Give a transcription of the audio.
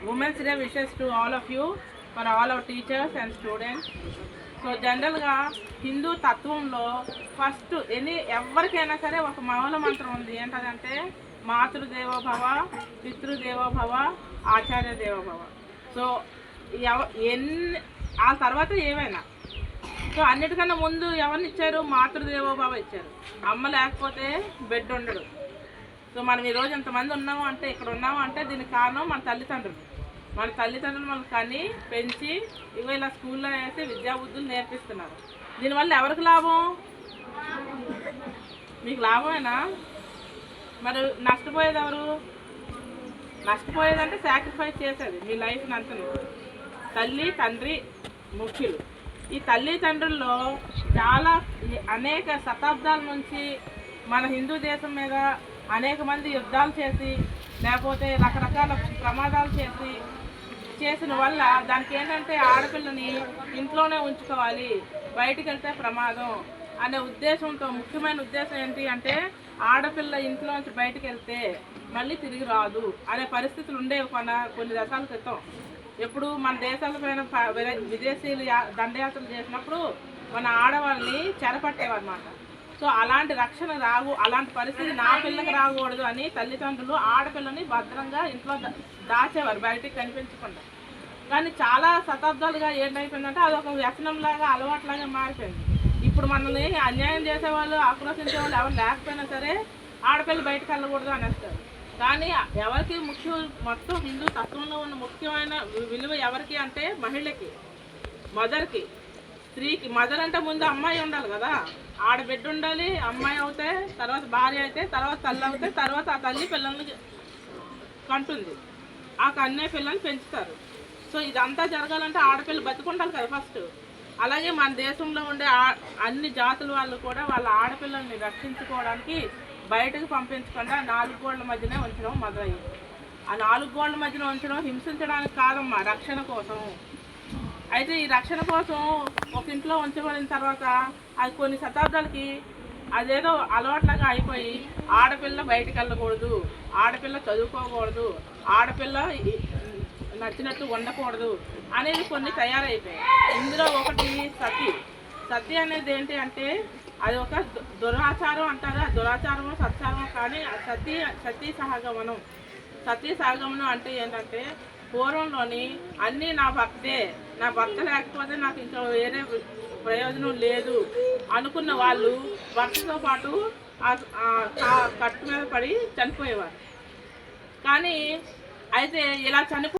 Women's Day wishes to all of you, for all our teachers and students. So జనరల్గా హిందూ తత్వంలో first ఎవరికైనా సరే ఒక మౌల మంత్రం ఉంది. ఏంటంటే మాతృదేవోభవ, పితృదేవోభవ, ఆచార్య దేవోభవ. సో ఆ తర్వాత ఏమైనా సో అన్నిటికన్నా ముందు ఎవరిని ఇచ్చారు? మాతృదేవోభవ ఇచ్చారు. అమ్మ లేకపోతే బిడ్డ ఉండడు. సో మనం ఈరోజు ఎంతమంది ఉన్నాము అంటే, ఇక్కడ ఉన్నాము అంటే దీనికి కారణం మన తల్లిదండ్రులు. మన తల్లిదండ్రులు మనకు కని పెంచి ఇగో ఇలా స్కూల్లో వేసి విద్యాబుద్ధులు నేర్పిస్తున్నారు. దీనివల్ల ఎవరికి లాభం? మీకు లాభమేనా? మరి నష్టపోయేది ఎవరు? నష్టపోయేదంటే సాక్రిఫైస్ చేసేది మీ లైఫ్ని అంతని. తల్లి తండ్రి ముఖ్యులు. ఈ తల్లి తండ్రుల్లో చాలా అనేక శతాబ్దాల నుంచి మన హిందూ దేశం మీద అనేక మంది యుద్ధాలు చేసి లేకపోతే రకరకాల ప్రమాదాలు చేసిన వల్ల దానికి ఏంటంటే ఆడపిల్లని ఇంట్లోనే ఉంచుకోవాలి, బయటికి వెళ్తే ప్రమాదం అనే ఉద్దేశంతో, ముఖ్యమైన ఉద్దేశం ఏంటి అంటే ఆడపిల్ల ఇంట్లోంచి బయటికి వెళ్తే మళ్ళీ తిరిగి రాదు అనే పరిస్థితులు ఉండేవి కొన్ని దశాల క్రితం. ఎప్పుడు మన దేశాలపైన విదేశీయులు దండయాత్రలు చేసినప్పుడు మన ఆడవాళ్ళని చెరపట్టేవన్నమాట. సో అలాంటి రక్షణ అలాంటి పరిస్థితి నా పిల్లకి రాకూడదు అని తల్లిదండ్రులు ఆడపిల్లని భద్రంగా ఇంట్లో దాచేవారు, బయటికి కనిపించకుండా. కానీ చాలా శతాబ్దాలుగా ఏంటైపోయిందంటే అదొక వ్యసనంలాగా, అలవాట్లాగా మారిపోయింది. ఇప్పుడు మనల్ని అన్యాయం చేసేవాళ్ళు, ఆక్రోశించేవాళ్ళు ఎవరు లేకపోయినా సరే ఆడపిల్ల బయటకు వెళ్ళకూడదు అనేస్తారు. కానీ ఎవరికి ముఖ్యం? మొత్తం హిందూ తత్వంలో ఉన్న ముఖ్యమైన విలువ ఎవరికి అంటే మహిళకి, మదర్కి, స్త్రీకి. మదర్ అంటే ముందు అమ్మాయి ఉండాలి కదా, ఆడబిడ్డ ఉండాలి, అమ్మాయి అవుతే, తర్వాత భార్య అయితే, తర్వాత తల్లి అవుతే, తర్వాత ఆ తల్లి పిల్లల్ని కంటుంది, ఆ కన్నే పిల్లల్ని పెంచుతారు. సో ఇదంతా జరగాలంటే ఆడపిల్ల బతుకుండాలి కదా ఫస్ట్. అలాగే మన దేశంలో ఉండే అన్ని జాతుల వాళ్ళు కూడా వాళ్ళ ఆడపిల్లల్ని రక్షించుకోవడానికి బయటకు పంపించకుండా 4 గోడల మధ్యనే ఉంచడం మొదలయ్యింది. ఆ 4 గోడల మధ్యన ఉంచడం హింసించడానికి కాదమ్మా, రక్షణ కోసం. అయితే ఈ రక్షణ కోసం ఒక ఇంట్లో ఉంచబడిన తర్వాత అది కొన్ని శతాబ్దాలకి అదేదో అలవాట్లాగా అయిపోయి ఆడపిల్ల బయటికి వెళ్ళకూడదు, ఆడపిల్ల చదువుకోకూడదు, ఆడపిల్ల నచ్చినట్టు ఉండకూడదు అనేది కొన్ని తయారైపోయాయి. ఇందులో ఒకటి సతీ. సతీ అనేది ఏంటి అంటే అది ఒక దురాచారం అంటారు. దురాచారము సత్చారము. కానీ సతీ సహగమనం. సతీ సహగమనం అంటే ఏంటంటే పూర్వంలోని అన్నీ నా భర్తే, నా భర్త లేకపోతే నాకు ఇంకా వేరే ప్రయోజనం లేదు అనుకున్న వాళ్ళు భర్తతో పాటు కట్టు మీద పడి చనిపోయేవారు. కానీ అయితే ఇలా